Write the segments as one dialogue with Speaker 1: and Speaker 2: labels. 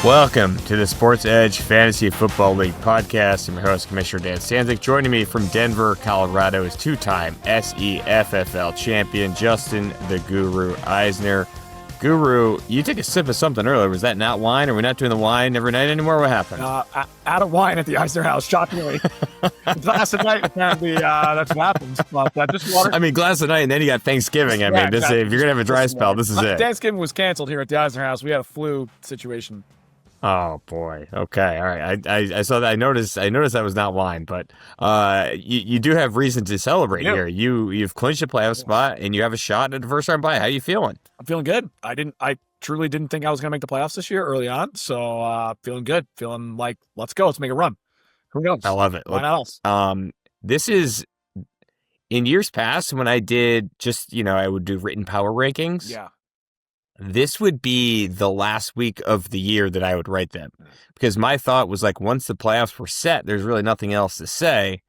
Speaker 1: Welcome to the Sports Edge Fantasy Football League podcast. I'm your host, Commissioner Dan Stanzik. Joining me from Denver, Colorado is two-time SEFFL champion Justin the Guru Eisner. Guru, you took a sip of something earlier. Was that not wine? Are we not doing the wine every night anymore? What happened?
Speaker 2: Out of wine at the Eisner house, shockingly. Glass of night, apparently, that's what happens. But just water.
Speaker 1: I mean, glass of night, and then you got Thanksgiving. Exactly. If you're going to have a dry spell, this is it.
Speaker 2: Thanksgiving was canceled here at the Eisner house. We had a flu situation.
Speaker 1: Oh boy. Okay. All right. I saw that. I noticed that was not wine, but you do have reason to celebrate here. You've clinched a playoff spot and you have a shot at a first round bye. How you feeling?
Speaker 2: I'm feeling good. I truly didn't think I was going to make the playoffs this year early on, so feeling good. Feeling like let's go. Let's make a run. Who knows?
Speaker 1: I love it.
Speaker 2: Why not else?
Speaker 1: This is in years past when I did just I would do written power rankings.
Speaker 2: Yeah.
Speaker 1: This would be the last week of the year that I would write them, because my thought was like, once the playoffs were set, there's really nothing else to say.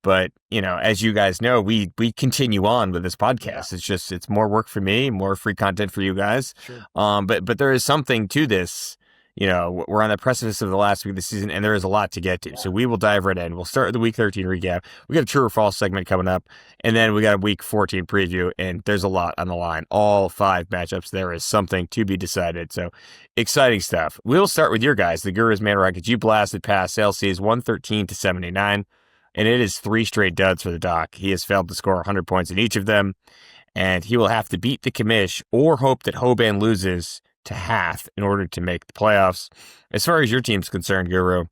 Speaker 1: But, as you guys know, we continue on with this podcast.
Speaker 2: Yeah.
Speaker 1: It's more work for me, more free content for you guys.
Speaker 2: Sure.
Speaker 1: But there is something to this. We're on the precipice of the last week of the season, and there is a lot to get to. So we will dive right in. We'll start with the Week 13 recap. We got a true or false segment coming up, and then we got a Week 14 preview, and there's a lot on the line. All 5 matchups. There is something to be decided. So exciting stuff. We'll start with your guys, the Guru's Man Rockets. You blasted past LC's 113-79, and it is 3 straight duds for the Doc. He has failed to score 100 points in each of them, and he will have to beat the commish or hope that Hoban loses to Hath in order to make the playoffs. As far as your team's concerned, Guru,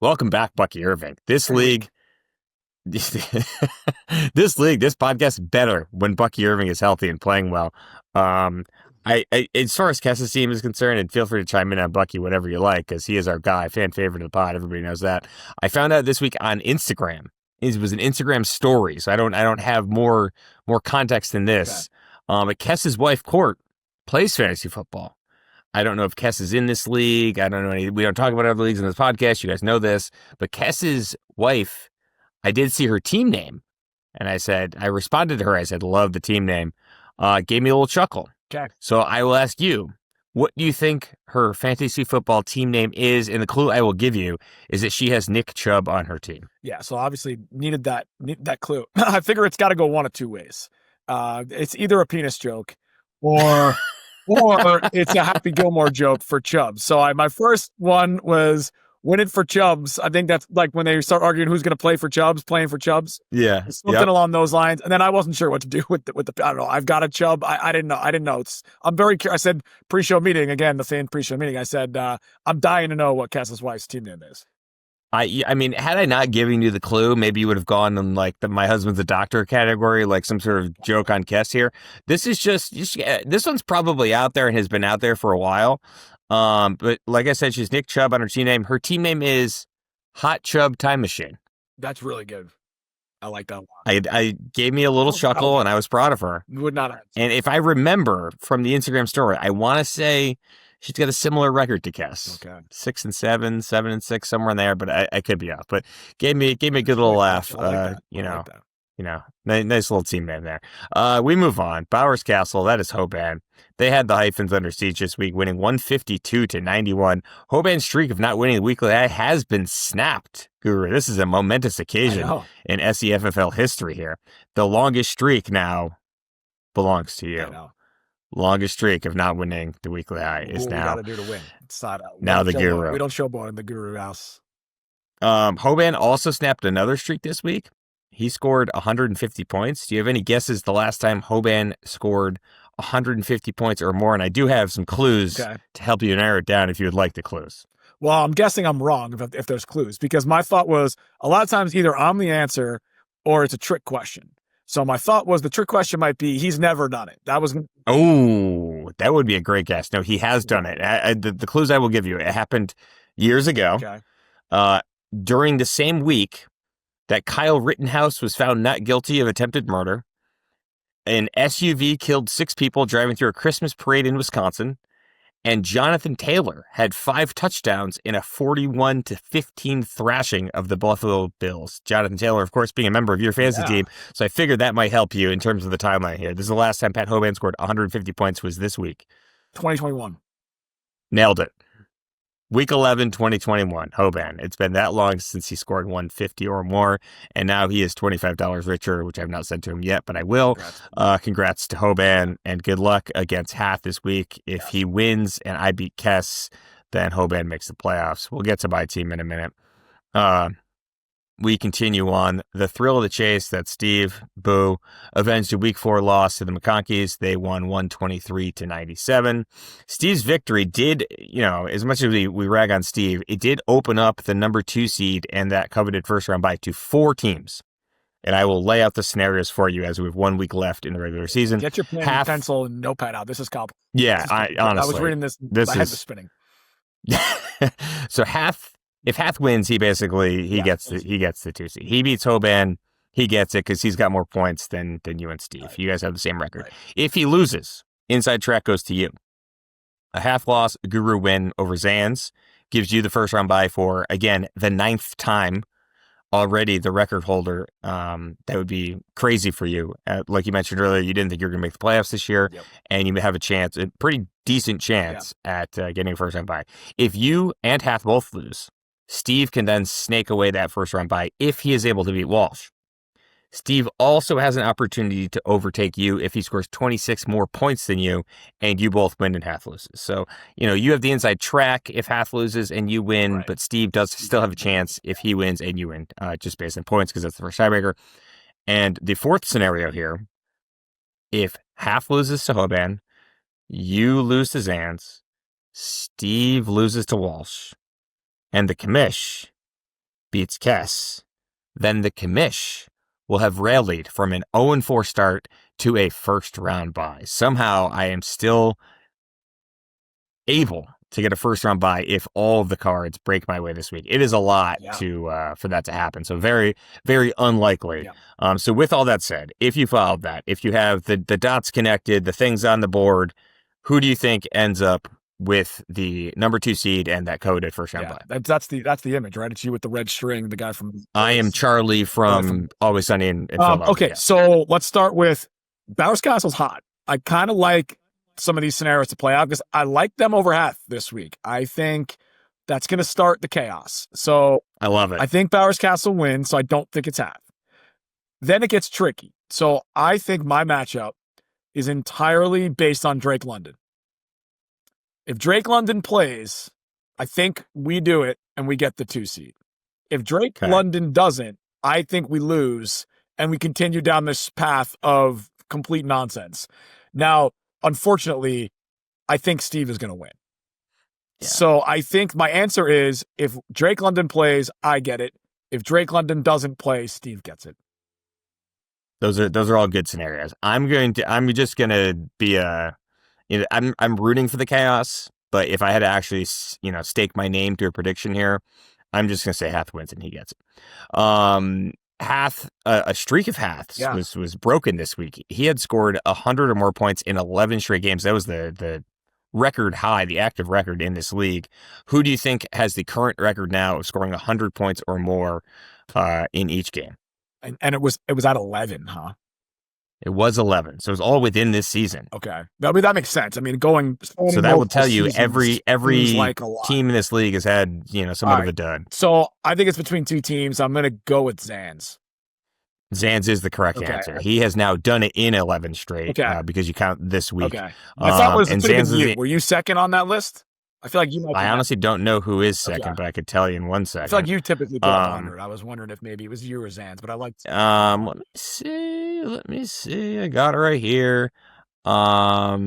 Speaker 1: welcome back, Bucky Irving. This podcast better when Bucky Irving is healthy and playing well. As far as Kessa's team is concerned, and feel free to chime in on Bucky, whatever you like, because he is our guy, fan favorite of the pod. Everybody knows that. I found out this week on Instagram. It was an Instagram story, so I don't have more context than this. Okay. But Kessa's wife, Court, plays fantasy football. I don't know if Kess is in this league. I don't know we don't talk about other leagues in this podcast. You guys know this. But Kess's wife, I did see her team name. And I responded to her. I said, love the team name. Gave me a little chuckle.
Speaker 2: Okay.
Speaker 1: So I will ask you, what do you think her fantasy football team name is? And the clue I will give you is that she has Nick Chubb on her team.
Speaker 2: Yeah, so obviously needed that clue. I figure it's got to go one of two ways. It's either a penis joke or it's a Happy Gilmore joke for Chubbs. So my first one was win it for Chubbs. I think that's like when they start arguing who's going to play for Chubbs, playing for Chubbs.
Speaker 1: Yeah.
Speaker 2: Something along those lines. And then I wasn't sure what to do with the I don't know. I've got a Chubb. I didn't know. I'm very curious. I said pre-show meeting, again, the fan pre-show meeting. I said, I'm dying to know what Kessa's wife's team name is.
Speaker 1: I mean, had I not given you the clue, maybe you would have gone in like my husband's a doctor category, like some sort of joke on Kess here. This is just this one's probably out there and has been out there for a while. But like I said, she's Nick Chubb on her team name. Her team name is Hot Chubb Time Machine.
Speaker 2: That's really good. I like that one.
Speaker 1: I gave me a little chuckle and I was proud of her.
Speaker 2: Would not have.
Speaker 1: And if I remember from the Instagram story, I want to say she's got a similar record to Kess.
Speaker 2: Okay.
Speaker 1: 6-7, 7-6, somewhere in there, but I could be off. But gave me a good little laugh. Nice little team name there. We move on. Bowers Castle, that is Hoban. They had the hyphens under siege this week, winning 152-91. Hoban's streak of not winning the weekly has been snapped. Guru, this is a momentous occasion in SEFFL history here. The longest streak now belongs to you.
Speaker 2: I know.
Speaker 1: Longest streak of not winning the weekly high is now.
Speaker 2: We got to do to win. It's not
Speaker 1: now the Guru.
Speaker 2: We don't showboat in the Guru house.
Speaker 1: Hoban also snapped another streak this week. He scored 150 points. Do you have any guesses the last time Hoban scored 150 points or more? And I do have some clues to help you narrow it down if you would like the clues.
Speaker 2: Well, I'm guessing I'm wrong if there's clues, because my thought was a lot of times either I'm the answer or it's a trick question. So my thought was the trick question might be he's never done it. That would be a great guess. No, he has done it. The clues I will give you, it happened years ago. Okay.
Speaker 1: During the same week that Kyle Rittenhouse was found not guilty of attempted murder, an SUV killed 6 people driving through a Christmas parade in Wisconsin, and Jonathan Taylor had 5 touchdowns in a 41-15 thrashing of the Buffalo Bills. Jonathan Taylor, of course, being a member of your fantasy team, so I figured that might help you in terms of the timeline here. This is the last time Pat Hoban scored 150 points was this week.
Speaker 2: 2021.
Speaker 1: Nailed it. Week 11, 2021, Hoban. It's been that long since he scored 150 or more, and now he is $25 richer, which I've not sent to him yet, but I will. Congrats to Hoban, and good luck against Hath this week. If he wins and I beat Kess, then Hoban makes the playoffs. We'll get to my team in a minute. We continue on. The thrill of the chase that Steve, boo, avenged a week 4 loss to the McConkeys. They won 123-97. Steve's victory did, as much as we rag on Steve, it did open up the number 2 seed and that coveted first round bye to 4 teams. And I will lay out the scenarios for you as we have 1 week left in the regular season.
Speaker 2: Get your pen and pencil and notepad out. This is complicated.
Speaker 1: Yeah, honestly.
Speaker 2: I was reading this my head was spinning.
Speaker 1: So if Hath wins, he gets the 2 seed. He beats Hoban, he gets it because he's got more points than you and Steve. Right. You guys have the same record. Right. If he loses, inside track goes to you. A Hath loss, a Guru win over Zans gives you the first round bye for, again, the 9th time. Already the record holder. That would be crazy for you. Like you mentioned earlier, you didn't think you were going to make the playoffs this year, and you may have a pretty decent chance at getting a first round bye. If you and Hath both lose, Steve can then snake away that first round bye if he is able to beat Walsh. Steve also has an opportunity to overtake you if he scores 26 more points than you and you both win and Hath loses. So, you have the inside track if Hath loses and you win, but Steve does still have a chance if he wins and you win, just based on points because that's the first tiebreaker. And the 4th scenario here, if Hath loses to Hoban, you lose to Zans, Steve loses to Walsh, and the commish beats Kess, then the commish will have rallied from an 0-4 start to a first round bye. Somehow I am still able to get a first round bye if all of the cards break my way this week. It is a lot for that to happen. So very, very unlikely. Yeah. So with all that said, if you followed that, if you have the dots connected, the things on the board, who do you think ends up with the number 2 seed and that coded first round bye?
Speaker 2: That's the image, right? It's you with the red string, the guy from...
Speaker 1: I am Charlie from Always Sunny in Philadelphia.
Speaker 2: Okay, so let's start with Bowers Castle's hot. I kind of like some of these scenarios to play out because I like them over Hath this week. I think that's going to start the chaos. So
Speaker 1: I love it.
Speaker 2: I think Bowers Castle wins, so I don't think it's Hath. Then it gets tricky. So I think my matchup is entirely based on Drake London. If Drake London plays, I think we do it and we get the 2 seed. If Drake London doesn't, I think we lose and we continue down this path of complete nonsense. Now, unfortunately, I think Steve is going to win. Yeah. So I think my answer is if Drake London plays, I get it. If Drake London doesn't play, Steve gets it.
Speaker 1: Those are all good scenarios. I'm just going to be I'm rooting for the chaos, but if I had to actually, stake my name to a prediction here, I'm just going to say Hath wins and he gets it. Hath, a streak of Hath's was broken this week. He had scored 100 or more points in 11 straight games. That was the record high, the active record in this league. Who do you think has the current record now of scoring 100 points or more in each game?
Speaker 2: And it was at 11, huh?
Speaker 1: It was 11, so it was all within this season.
Speaker 2: Okay, that makes sense. I mean, going
Speaker 1: so that will tell you every like team in this league has had somewhat of a dud.
Speaker 2: So I think it's between 2 teams. I'm going to go with Zans.
Speaker 1: Zans is the correct answer. He has now done it in 11 straight because you count this week.
Speaker 2: Okay, I thought it was you. Were you second on that list? I feel like you might.
Speaker 1: I honestly don't know who is second, but I could tell you in 1 second.
Speaker 2: I feel like you typically put 100. I was wondering if maybe it was you or Zans, but I liked.
Speaker 1: Let me see. I got it right here. I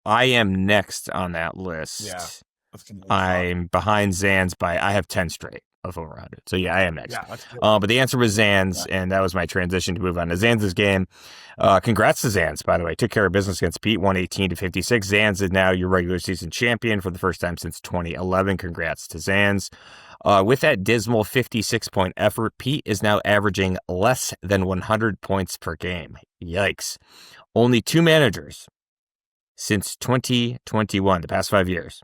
Speaker 1: am next on that list. Yeah, I'm behind Zans I have 10 straight of over 100. So yeah, I am next. Yeah, but the answer was Zans, and that was my transition to move on to Zans' game. Congrats to Zans, by the way. Took care of business against Pete, 118-56. Zans is now your regular season champion for the first time since 2011. Congrats to Zans. With that dismal 56-point effort, Pete is now averaging less than 100 points per game. Yikes. Only 2 managers since 2021, the past 5 years,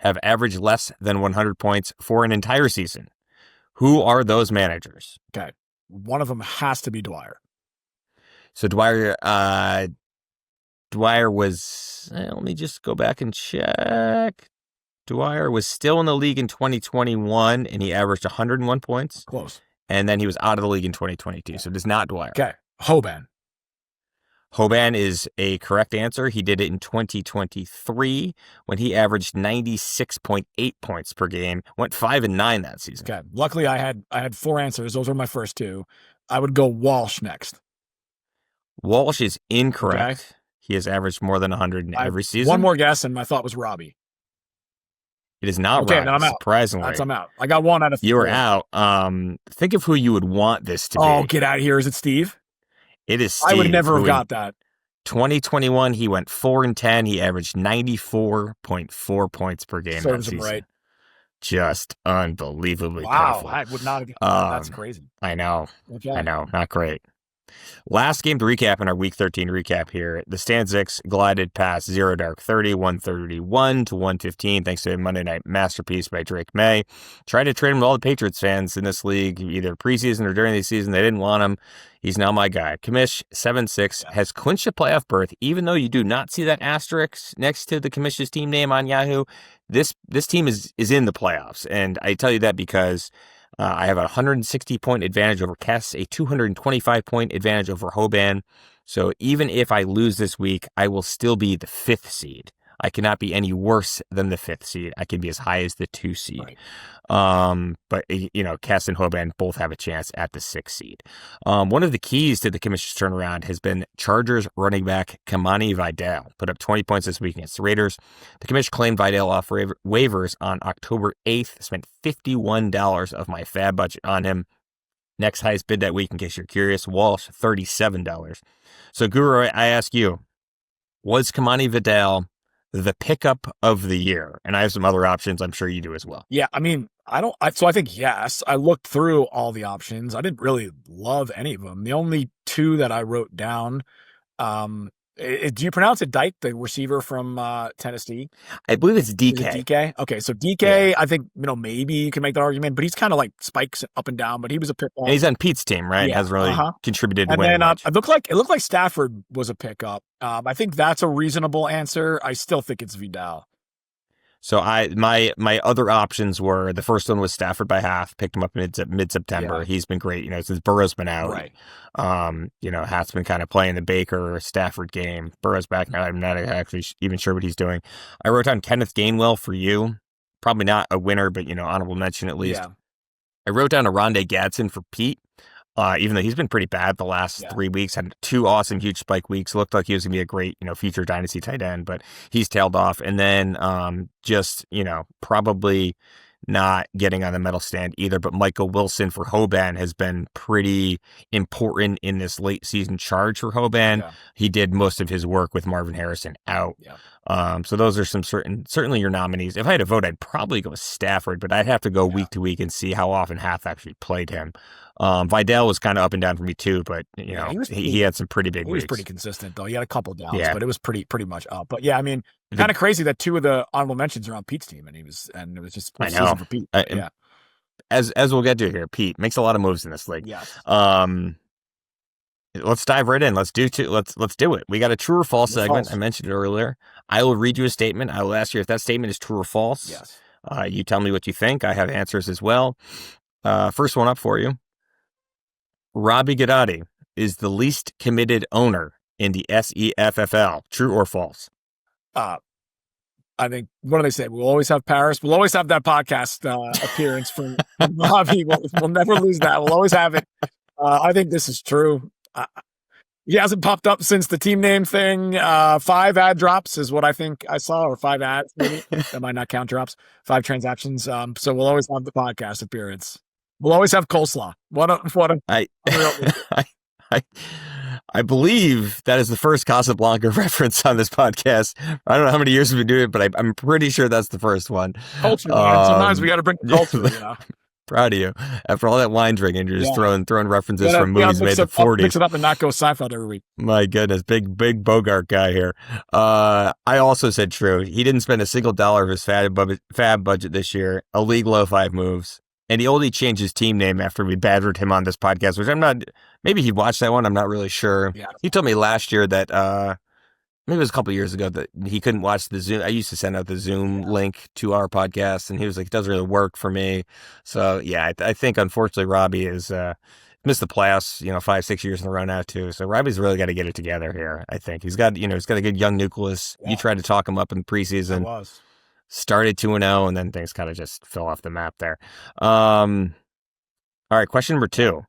Speaker 1: have averaged less than 100 points for an entire season. Who are those managers?
Speaker 2: Okay. One of them has to be Dwyer.
Speaker 1: So Dwyer was, let me just go back and check. Dwyer was still in the league in 2021, and he averaged 101 points.
Speaker 2: Close.
Speaker 1: And then he was out of the league in 2022, so it is not Dwyer.
Speaker 2: Okay, Hoban.
Speaker 1: Hoban is a correct answer. He did it in 2023 when he averaged 96.8 points per game. Went 5-9 that season.
Speaker 2: Okay. Luckily, I had 4 answers. Those were my first 2. I would go Walsh next.
Speaker 1: Walsh is incorrect.
Speaker 2: Okay.
Speaker 1: He has averaged more than 100 in every season.
Speaker 2: One more guess, and my thought was Robbie.
Speaker 1: It is not
Speaker 2: okay,
Speaker 1: Robbie,
Speaker 2: then I'm out.
Speaker 1: surprisingly.
Speaker 2: I'm out. I got 1 out of 3.
Speaker 1: You are out. Think of who you would want this to be.
Speaker 2: Oh, get out of here. Is it Steve?
Speaker 1: It is Steve.
Speaker 2: I would never have got that.
Speaker 1: 2021, he went 4-10. He averaged 94.4 points per game.
Speaker 2: Serves him right.
Speaker 1: Just unbelievably
Speaker 2: wow,
Speaker 1: pitiful.
Speaker 2: I would not have that's crazy.
Speaker 1: I know.
Speaker 2: Okay.
Speaker 1: I know. Not great. Last game to recap in our Week 13 recap here. The Stanzics glided past 0 Dark 30, 131 to 115, thanks to a Monday Night Masterpiece by Drake May. Tried to trade him to all the Patriots fans in this league, either preseason or during the season. They didn't want him. He's now my guy. Commish, 7-6, has clinched a playoff berth, even though you do not see that asterisk next to the Commish's team name on Yahoo. This team is in the playoffs, and I tell you that because I have a 160-point advantage over Kess, a 225-point advantage over Hoban. So even if I lose this week, I will still be the 5th seed. I cannot be any worse than the 5th seed. I can be as high as the 2 seed.
Speaker 2: Right.
Speaker 1: But, Kess and Hoban both have a chance at the 6th seed. One of the keys to the Commission's turnaround has been Chargers running back Kamani Vidal. Put up 20 points this week against the Raiders. The Commission claimed Vidal off waivers on October 8th. Spent $51 of my fab budget on him. Next highest bid that week, in case you're curious, Walsh, $37. So, Guru, I ask you, was Kamani Vidal the pickup of the year? And I have some other options. I'm sure you do as well.
Speaker 2: Yeah, I mean, so I think yes. I looked through all the options. I didn't really love any of them. The only 2 that I wrote down, do you pronounce it Dyke, the receiver from Tennessee?
Speaker 1: I believe it's DK.
Speaker 2: Is it DK? Okay, so DK, yeah. I think, maybe you can make that argument, but he's kind of like spikes up and down, but he was a pick.
Speaker 1: And he's on Pete's team, right?
Speaker 2: Yeah,
Speaker 1: Hasn't really contributed.
Speaker 2: And then it looked like Stafford was a pickup. I think that's a reasonable answer. I still think it's Vidal.
Speaker 1: So my other options were, the first one was Stafford by half, picked him up mid-September. Yeah. He's been great, since Burrow's been out.
Speaker 2: Right.
Speaker 1: Hat's been kind of playing the Baker Stafford game. Burrow's back now. I'm not actually even sure what he's doing. I wrote down Kenneth Gainwell for you. Probably not a winner, but honorable mention at least.
Speaker 2: Yeah.
Speaker 1: I wrote down a Rondé Gadsden for Pete. Even though he's been pretty bad the last 3 weeks, had 2 awesome, huge spike weeks. Looked like he was going to be a great, future dynasty tight end, but he's tailed off. And then probably not getting on the medal stand either. But Michael Wilson for Hoban has been pretty important in this late season charge for Hoban. Yeah. He did most of his work with Marvin Harrison out. Yeah. So those are some certainly your nominees. If I had to vote, I'd probably go with Stafford, but I'd have to go week to week and see how often Hath actually played him. Vidal was kind of up and down for me too, but he had some pretty big weeks.
Speaker 2: He was pretty consistent though. He had a couple downs, but it was pretty much up. But yeah, I mean, kind of crazy that 2 of the honorable mentions are on Pete's team, and it was just poor season for Pete. Yeah.
Speaker 1: As we'll get to here, Pete makes a lot of moves in this league.
Speaker 2: Yes.
Speaker 1: Let's dive right in. Let's do it. We got a true or false segment. False. I mentioned it earlier. I will read you a statement. I will ask you if that statement is true or false.
Speaker 2: Yes.
Speaker 1: You tell me what you think. I have answers as well. First one up for you. Robbie Goodati is the least committed owner in the SEFFL. True or false?
Speaker 2: I think, what do they say? We'll always have Paris. We'll always have that podcast appearance from Robbie. We'll never lose that. We'll always have it. I think this is true. He hasn't popped up since the team name thing. 5 ad drops is what I think I saw, or 5 ads maybe. That might not count drops. 5 transactions. So we'll always have the podcast appearance. We'll always have coleslaw.
Speaker 1: I believe that is the first Casablanca reference on this podcast. I don't know how many years we've been doing it, but I'm pretty sure that's the first one.
Speaker 2: Culture, man. Sometimes we got to bring the culture,
Speaker 1: Proud of you. After all that wine drinking, you're just throwing references from movies made in the 40s.
Speaker 2: Mix it up and not go Seinfeld every week.
Speaker 1: My goodness, big Bogart guy here. I also said true. He didn't spend a single dollar of his fab budget this year. A league low 5 moves. And he only changed his team name after we badgered him on this podcast, which maybe he watched that one. I'm not really sure.
Speaker 2: Yeah.
Speaker 1: He told me last year that maybe it was a couple of years ago that he couldn't watch the Zoom. I used to send out the Zoom link to our podcast, and he was like, "It doesn't really work for me." So yeah, I think unfortunately Robbie is missed the playoffs, 5-6 years in a row now too. So Robbie's really got to get it together here. I think he's got a good young nucleus. Yeah. You tried to talk him up in preseason. Started 2-0, and then things kind of just fell off the map there. All right, question number 2.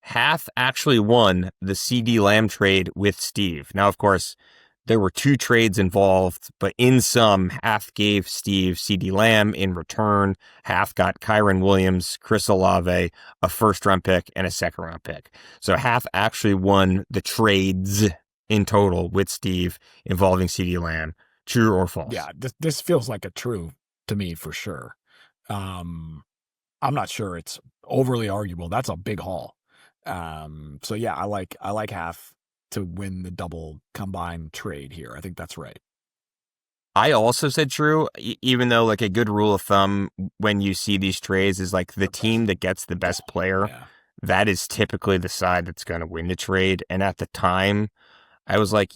Speaker 1: Half actually won the CD Lamb trade with Steve. Now, of course, there were 2 trades involved, but in sum, Half gave Steve CD Lamb in return. Half got Kyron Williams, Chris Olave, a first-round pick, and a second-round pick. So Half actually won the trades in total with Steve involving CD Lamb. True or false?
Speaker 2: Yeah, this feels like a true to me for sure. I'm not sure it's overly arguable. That's a big haul. So yeah, I like Half to win the double combined trade here. I think that's right.
Speaker 1: I also said true, even though like a good rule of thumb when you see these trades is like the team that gets the best player, that is typically the side that's going to win the trade. And at the time, I was like,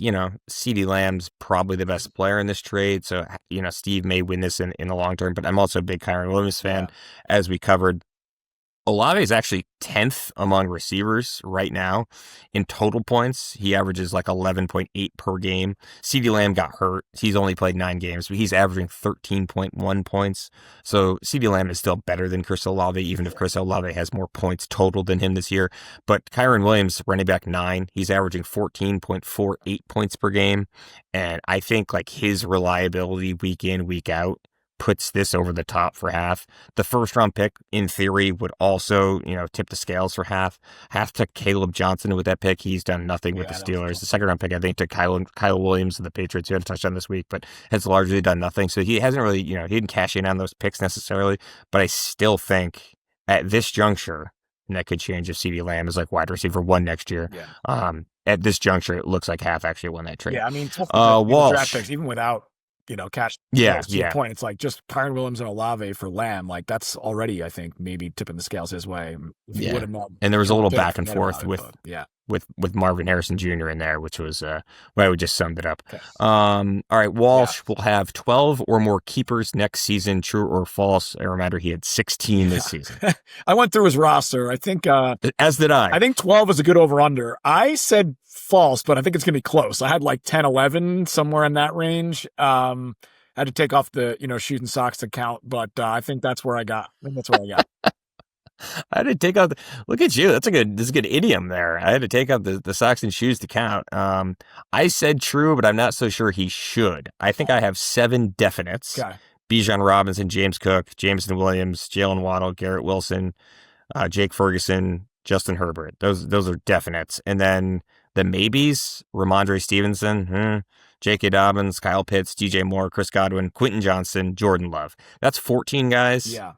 Speaker 1: CD Lamb's probably the best player in this trade. So, Steve may win this in the long term, but I'm also a big Kyron Williams fan, as we covered. Olave is actually 10th among receivers right now in total points. He averages like 11.8 per game. CeeDee Lamb got hurt. He's only played 9 games, but he's averaging 13.1 points. So CeeDee Lamb is still better than Chris Olave, even if Chris Olave has more points total than him this year. But Kyron Williams, running back 9, he's averaging 14.48 points per game. And I think like his reliability week in, week out puts this over the top for Half. The first round pick, in theory, would also, tip the scales for Half. Half took Caleb Johnson with that pick. He's done nothing with the Steelers. The second round pick, I think, took Kyle Williams of the Patriots, who had a touchdown this week, but has largely done nothing. So he hasn't really, he didn't cash in on those picks necessarily, but I still think at this juncture, and that could change if CeeDee Lamb is like wide receiver 1 next year. At this juncture, it looks like Half actually won that trade.
Speaker 2: Yeah, I mean, tough to draft picks, even without cash. To your point, it's like just Kyron Williams and Olave for Lamb. Like that's already, I think, maybe tipping the scales his way.
Speaker 1: And there was a little back and forth with Marvin Harrison Jr. in there, which was why we just summed it up. Okay. All right, Walsh will have 12 or more keepers next season. True or false? I remember he had 16 this season.
Speaker 2: I went through his roster. I think,
Speaker 1: as did I.
Speaker 2: I think 12 is a good over under. I said false, but I think it's going to be close. I had like 10, 11, somewhere in that range. I had to take off the, shooting socks to count, but I think that's where I got.
Speaker 1: I had to take out. Look at you. This is a good idiom there. I had to take out the socks and shoes to count. I said true, but I'm not so sure he should. I think I have 7 definites.
Speaker 2: Okay.
Speaker 1: Bijan Robinson, James Cook, Jameson Williams, Jalen Waddle, Garrett Wilson, Jake Ferguson, Justin Herbert. Those are definites. And then the maybes, Ramondre Stevenson, J.K. Dobbins, Kyle Pitts, DJ Moore, Chris Godwin, Quentin Johnson, Jordan Love. That's 14 guys.
Speaker 2: Yeah.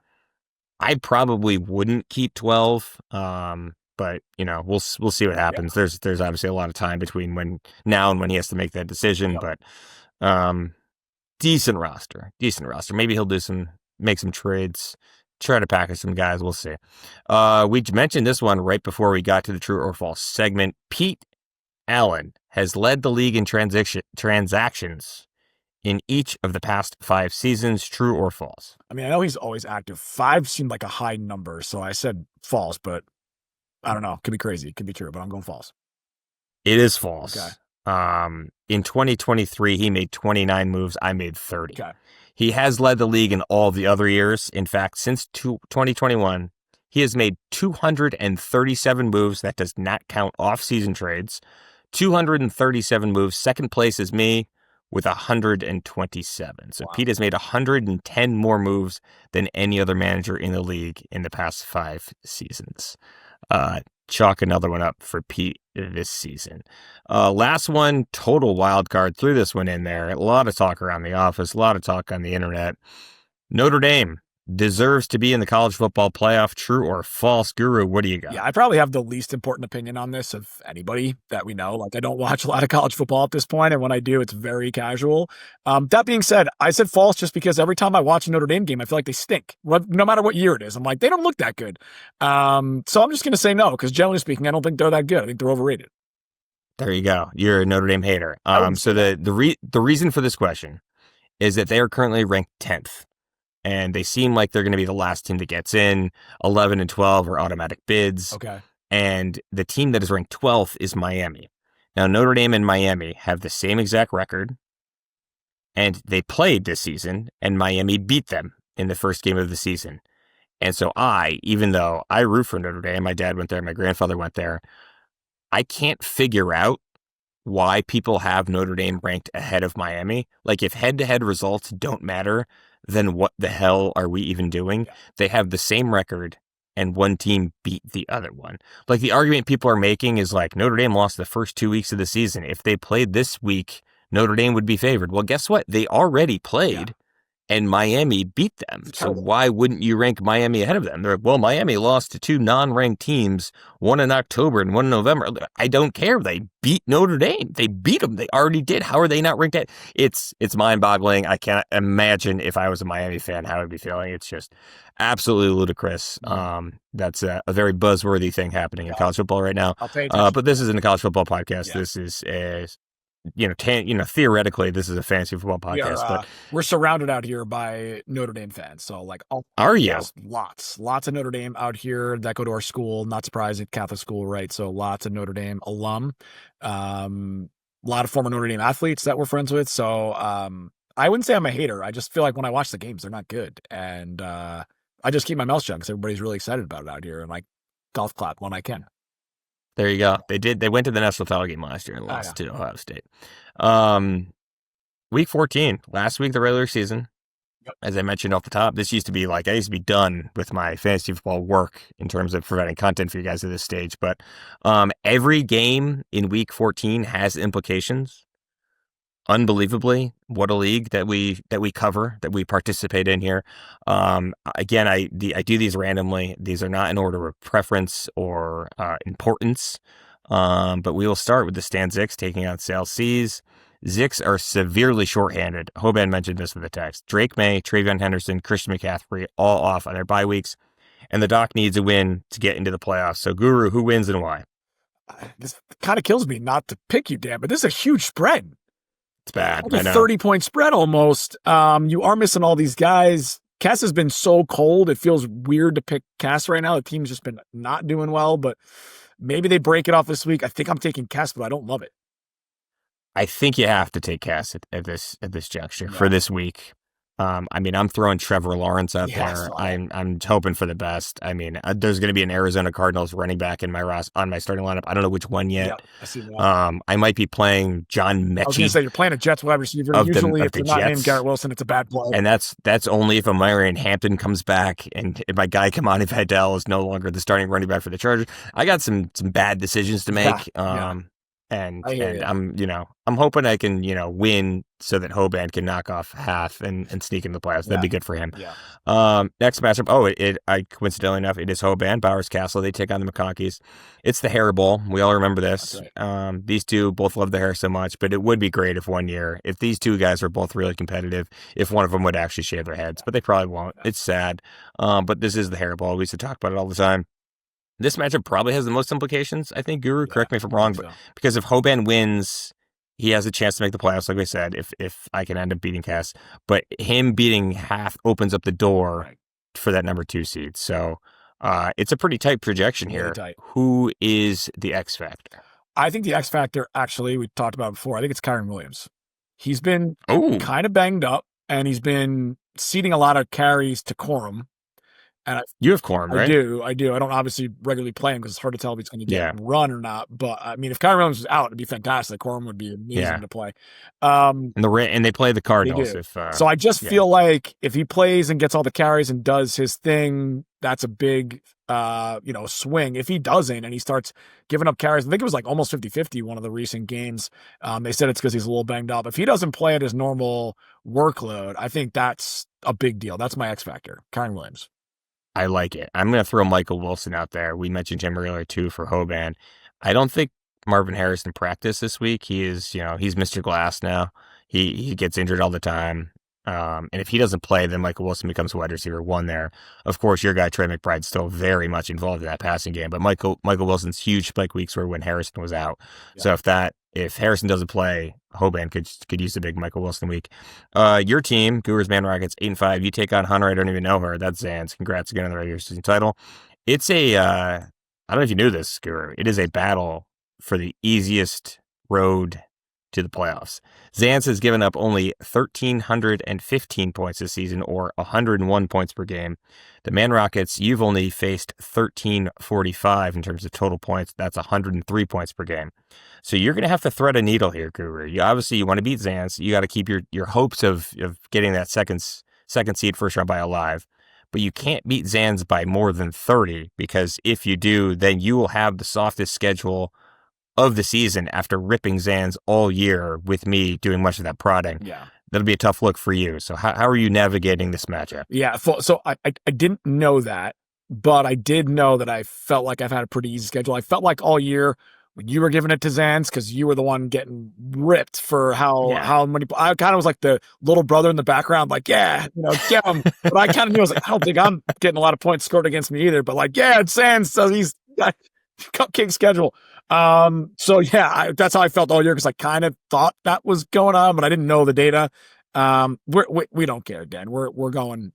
Speaker 1: I probably wouldn't keep 12, but we'll see what happens. Yeah. There's obviously a lot of time between now and when he has to make that decision, but decent roster. Maybe he'll make some trades, try to package some guys. We'll see. We mentioned this one right before we got to the true or false segment. Pete Allen has led the league in transactions in each of the past 5 seasons. True or false?
Speaker 2: I mean, I know he's always active. 5 seemed like a high number, so I said false, but I don't know. It could be crazy. It could be true, but I'm going false.
Speaker 1: It is false.
Speaker 2: Okay.
Speaker 1: In 2023, he made 29 moves. I made 30.
Speaker 2: Okay.
Speaker 1: He has led the league in all the other years. In fact, since 2021, he has made 237 moves. That does not count off-season trades. 237 moves. Second place is me with 127. So wow. Pete has made 110 more moves than any other manager in the league in the past 5 seasons. Chalk another one up for Pete this season. Last one, total wild card. Threw this one in there. A lot of talk around the office, a lot of talk on the internet. Notre Dame deserves to be in the college football playoff. True or false? Guru, what do you got?
Speaker 2: Yeah, I probably have the least important opinion on this of anybody that we know. Like, I don't watch a lot of college football at this point, and when I do, it's very casual. That being said, I said false just because every time I watch a Notre Dame game, I feel like they stink. No matter what year it is, I'm like, they don't look that good. So I'm just going to say no, because generally speaking, I don't think they're that good. I think they're overrated.
Speaker 1: There you go. You're a Notre Dame hater.
Speaker 2: I wouldn't
Speaker 1: So
Speaker 2: say that.
Speaker 1: the reason for this question is that they are currently ranked 10th, and they seem like they're going to be the last team that gets in. 11 and 12 are automatic bids.
Speaker 2: Okay.
Speaker 1: And the team that is ranked 12th is Miami. Now, Notre Dame and Miami have the same exact record, and they played this season, and Miami beat them in the first game of the season. And so even though I root for Notre Dame, my dad went there, my grandfather went there, I can't figure out why people have Notre Dame ranked ahead of Miami. Like, if head-to-head results don't matter, then what the hell are we even doing?
Speaker 2: Yeah.
Speaker 1: They have the same record, and one team beat the other one. Like, the argument people are making is like, Notre Dame lost the first 2 weeks of the season. If they played this week, Notre Dame would be favored. Well, guess what? They already played.
Speaker 2: Yeah.
Speaker 1: And Miami beat them. So why wouldn't you rank Miami ahead of them? They're like, well, Miami lost to 2 non-ranked teams, one in October and one in November. I don't care. They beat Notre Dame. They beat them. They already did. How are they not ranked? It's mind-boggling. I can't imagine if I was a Miami fan how I'd be feeling. It's just absolutely ludicrous. That's a very buzzworthy thing happening in college football right now. But this isn't a college football podcast.
Speaker 2: Yeah.
Speaker 1: This is theoretically, this is a fantasy football podcast, but
Speaker 2: we're surrounded out here by Notre Dame fans. So, like,
Speaker 1: are you?
Speaker 2: Yes, lots of Notre Dame out here that go to our school. Not surprising, Catholic school, right? So, lots of Notre Dame alum. A lot of former Notre Dame athletes that we're friends with. So, I wouldn't say I'm a hater. I just feel like when I watch the games, they're not good, and I just keep my mouth shut because everybody's really excited about it out here, and I golf clap when I can.
Speaker 1: There you go. They went to the national title game last year and lost to Ohio State. Week 14, last week of the regular season.
Speaker 2: Yep.
Speaker 1: As I mentioned off the top, this used to be like, I used to be done with my fantasy football work in terms of providing content for you guys at this stage. But every game in week 14 has implications. Unbelievably, what a league that we cover, that we participate in here. Again, I do these randomly. These are not in order of preference or importance. But we will start with the Stan Zix taking on Sale C's. Zix are severely shorthanded. Hoban mentioned this in the text. Drake May, Travion Henderson, Christian McCaffrey, all off on their bye weeks. And the Doc needs a win to get into the playoffs. So, Guru, who wins and why?
Speaker 2: This kind of kills me not to pick you, Dan, but this is a huge spread.
Speaker 1: It's bad.
Speaker 2: Like a 30-point spread almost. You are missing all these guys. Cass has been so cold. It feels weird to pick Cass right now. The team's just been not doing well, but maybe they break it off this week. I think I'm taking Cass, but I don't love it.
Speaker 1: I think you have to take Cass at this juncture for this week. I mean, I'm throwing Trevor Lawrence out there. I'm hoping for the best. I mean, there's going to be an Arizona Cardinals running back on my starting lineup. I don't know which one yet.
Speaker 2: Yeah, I see that.
Speaker 1: I might be playing John Mechie.
Speaker 2: I was going to say, you're playing a Jets wide receiver. Usually, if they're not named Garrett Wilson, it's a bad play.
Speaker 1: And that's only if Amarian Hampton comes back and if my guy Kamani Vidal is no longer the starting running back for the Chargers. I got some bad decisions to make. And I'm hoping I can, win so that Hoban can knock off half and sneak into the playoffs. That'd be good for him.
Speaker 2: Yeah.
Speaker 1: Next matchup. Coincidentally enough, it is Hoban, Bowers Castle. They take on the McConkeys. It's the Hair Bowl. We all remember this. Right. These two both love the hair so much, but it would be great if these two guys were both really competitive, if one of them would actually shave their heads, but they probably won't. It's sad. But this is the Hair Bowl. We used to talk about it all the time. This matchup probably has the most implications. I think, Guru, correct me if I'm wrong, but because if Hoban wins, he has a chance to make the playoffs, like we said, if I can end up beating Cass. But him beating half opens up the door for that number 2 seed. So it's a pretty tight projection here. Who is the X Factor?
Speaker 2: I think the X Factor, actually, we talked about it before, I think it's Kyren Williams. He's been kind of banged up, and he's been ceding a lot of carries to Corum. And
Speaker 1: you have Corum, right?
Speaker 2: I do. I don't obviously regularly play him because it's hard to tell if he's going to get run or not. But I mean, if Kyren Williams was out, it'd be fantastic. Corum would be amazing to play. And
Speaker 1: they play the Cardinals.
Speaker 2: So I just feel like if he plays and gets all the carries and does his thing, that's a big swing. If he doesn't and he starts giving up carries, I think it was like almost 50-50 one of the recent games. They said it's because he's a little banged up. If he doesn't play at his normal workload, I think that's a big deal. That's my X Factor, Kyren Williams.
Speaker 1: I like it. I'm going to throw Michael Wilson out there. We mentioned him earlier, too, for Hoban. I don't think Marvin Harrison practiced this week. He is, he's Mr. Glass now. He gets injured all the time. And if he doesn't play, then Michael Wilson becomes wide receiver 1 there. Of course, your guy Trey McBride's still very much involved in that passing game, but Michael Wilson's huge spike weeks were when Harrison was out. Yeah. So if Harrison doesn't play, Hoban could use a big Michael Wilson week. Your team, Gurus Man Rockets 8-5. You take on Hunter. I don't even know her. That's Zans. Congrats again on the regular season title. It's I don't know if you knew this, Guru. It is a battle for the easiest road to the playoffs. Zans has given up only 1,315 points this season, or 101 points per game. The Man Rockets, you've only faced 1,345 in terms of total points. That's 103 points per game. So you're going to have to thread a needle here, Guru. You want to beat Zans. You got to keep your hopes of getting that second seed first round bye alive. But you can't beat Zans by more than 30, because if you do, then you will have the softest schedule of the season after ripping Zans all year with me doing much of that prodding.
Speaker 2: Yeah.
Speaker 1: That'll be a tough look for you. So how are you navigating this matchup?
Speaker 2: Yeah. So I didn't know that, but I did know that I felt like I've had a pretty easy schedule. I felt like all year when you were giving it to Zans, because you were the one getting ripped for how many. I kind of was like the little brother in the background, like, yeah, get him. But I kind of knew, I was like, I don't think I'm getting a lot of points scored against me either. But like, yeah, it's Zans, so he's got cupcake schedule. So yeah, that's how I felt all year, because I kind of thought that was going on, but I didn't know the data. We don't care, Dan. We're going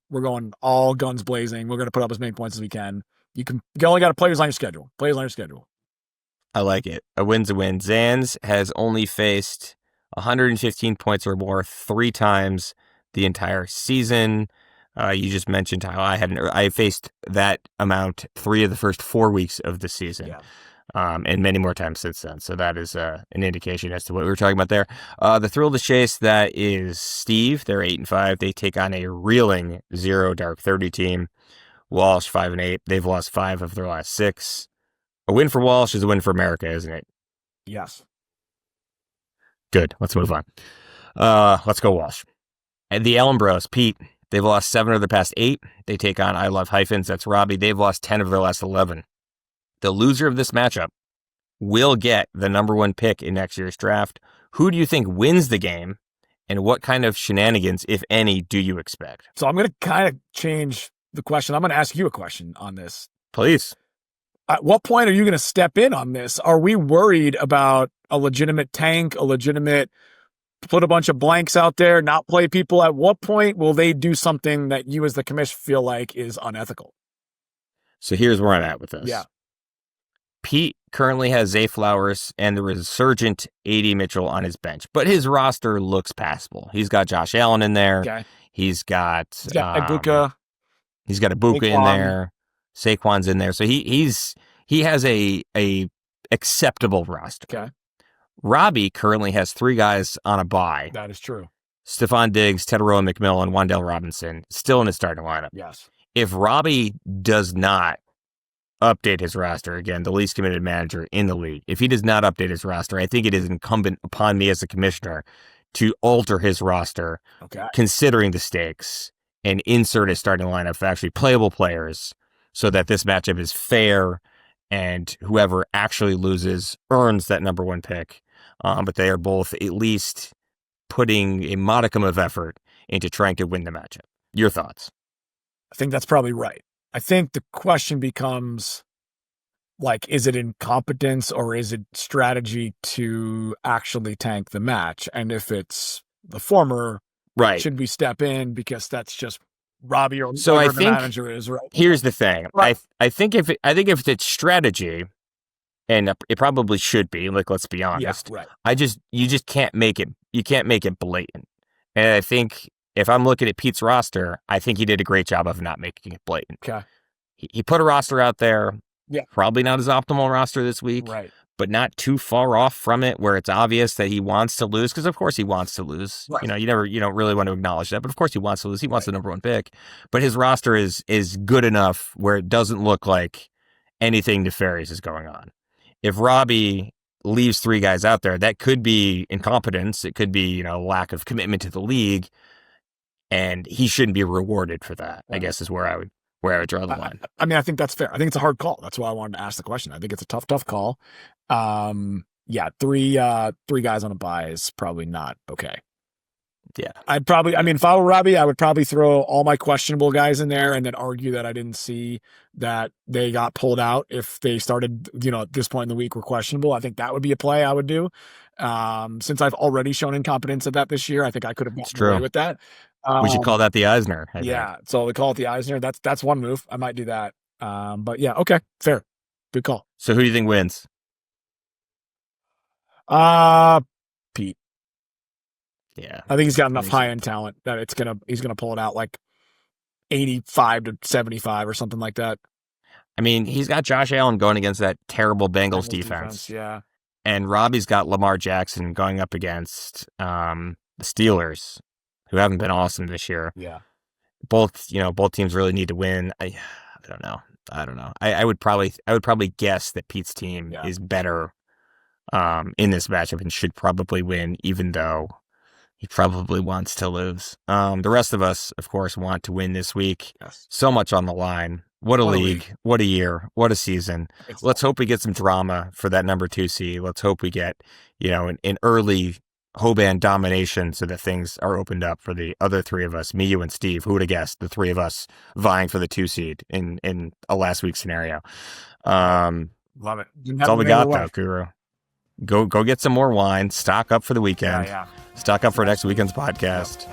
Speaker 2: all guns blazing. We're going to put up as many points as we can. You only got to players on your schedule. Players on your schedule.
Speaker 1: I like it. A win's a win. Zans has only faced 115 points or more 3 times the entire season. You just mentioned how I faced that amount 3 of the first 4 weeks of the season.
Speaker 2: Yeah.
Speaker 1: And many more times since then. So that is an indication as to what we were talking about there. The Thrill of the Chase, that is Steve. They're 8-5. They take on a reeling 0 Dark 30 team. Walsh 5-8. They've lost 5 of their last 6. A win for Walsh is a win for America, isn't it?
Speaker 2: Yes.
Speaker 1: Good. Let's move on. Let's go Walsh. And the Allen Bros, Pete, they've lost 7 of their past 8. They take on I Love Hyphens. That's Robbie. They've lost 10 of their last 11. The loser of this matchup will get the number 1 pick in next year's draft. Who do you think wins the game, and what kind of shenanigans, if any, do you expect?
Speaker 2: So I'm going to kind of change the question. I'm going to ask you a question on this.
Speaker 1: Please.
Speaker 2: At what point are you going to step in on this? Are we worried about a legitimate tank, a legitimate put a bunch of blanks out there, not play people? At what point will they do something that you as the commission feel like is unethical?
Speaker 1: So here's where I'm at with this.
Speaker 2: Yeah.
Speaker 1: Pete currently has Zay Flowers and the resurgent A.D. Mitchell on his bench, but his roster looks passable. He's got Josh Allen in there.
Speaker 2: Okay.
Speaker 1: He's got
Speaker 2: Ibuka.
Speaker 1: He's got Ibuka in there. Saquon's in there. So he has a acceptable roster.
Speaker 2: Okay.
Speaker 1: Robbie currently has 3 guys on a bye.
Speaker 2: That is true.
Speaker 1: Stephon Diggs, Teteroa McMillan, Wan'Dale Robinson still in his starting lineup.
Speaker 2: Yes.
Speaker 1: If Robbie does not update his roster, again, the least committed manager in the league, if he does not update his roster, I think it is incumbent upon me as a commissioner to alter his roster, considering the stakes, and insert a starting lineup of actually playable players so that this matchup is fair and whoever actually loses earns that number 1 pick. But they are both at least putting a modicum of effort into trying to win the matchup. Your thoughts?
Speaker 2: I think that's probably right. I think the question becomes, like, is it incompetence or is it strategy to actually tank the match? And if it's the former,
Speaker 1: right,
Speaker 2: should we step in because that's just Robbie or
Speaker 1: so
Speaker 2: whoever the manager is, right?
Speaker 1: Here's the thing.
Speaker 2: Right.
Speaker 1: I think if it's strategy, and it probably should be, like, let's be honest.
Speaker 2: Yeah, right.
Speaker 1: You just can't make it. You can't make it blatant. And I think if I'm looking at Pete's roster, I think he did a great job of not making it blatant.
Speaker 2: Okay.
Speaker 1: He put a roster out there.
Speaker 2: Yeah.
Speaker 1: Probably not his optimal roster this week.
Speaker 2: Right.
Speaker 1: But not too far off from it where it's obvious that he wants to lose, because of course he wants to lose.
Speaker 2: Right.
Speaker 1: You don't really want to acknowledge that, but of course he wants to lose. He wants the number 1 pick. But his roster is good enough where it doesn't look like anything nefarious is going on. If Robbie leaves 3 guys out there, that could be incompetence. It could be, lack of commitment to the league. And he shouldn't be rewarded for that, I guess, is where I would draw the line.
Speaker 2: I mean, I think that's fair. I think it's a hard call. That's why I wanted to ask the question. I think it's a tough call. Yeah, three guys on a bye is probably not okay.
Speaker 1: Yeah.
Speaker 2: if I were Robbie, I would probably throw all my questionable guys in there and then argue that I didn't see that they got pulled out if they started, at this point in the week were questionable. I think that would be a play I would do. Since I've already shown incompetence at that this year, I think I could have gotten away with that.
Speaker 1: We should call that the Eisner.
Speaker 2: Yeah. So we call it the Eisner. That's one move. I might do that. But yeah, okay, fair. Good call.
Speaker 1: So who do you think wins?
Speaker 2: Pete.
Speaker 1: Yeah.
Speaker 2: I think he's got enough high-end talent that he's gonna pull it out like 85 to 75 or something like that.
Speaker 1: I mean, he's got Josh Allen going against that terrible Bengals defense.
Speaker 2: Yeah.
Speaker 1: And Robbie's got Lamar Jackson going up against the Steelers, who haven't been awesome this year.
Speaker 2: Yeah.
Speaker 1: Both teams really need to win. I don't know. I would probably guess that Pete's team is better in this matchup and should probably win, even though he probably wants to lose. The rest of us, of course, want to win this week.
Speaker 2: Yes.
Speaker 1: So much on the line. What a league. What a year. What a season. Let's hope we get some drama for that number 2 seed. Let's hope we get, an early Hoban domination so that things are opened up for the other three of us, me, you, and Steve. Who would have guessed the three of us vying for the 2 seed in a last week scenario?
Speaker 2: Love it.
Speaker 1: That's all we got, though, Guru. Go get some more wine. Stock up for the weekend.
Speaker 2: Yeah.
Speaker 1: Stock up for next weekend's podcast.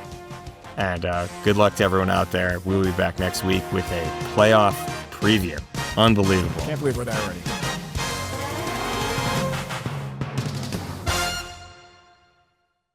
Speaker 1: And good luck to everyone out there. We'll be back next week with a playoff preview. Unbelievable.
Speaker 2: Can't believe we're there already.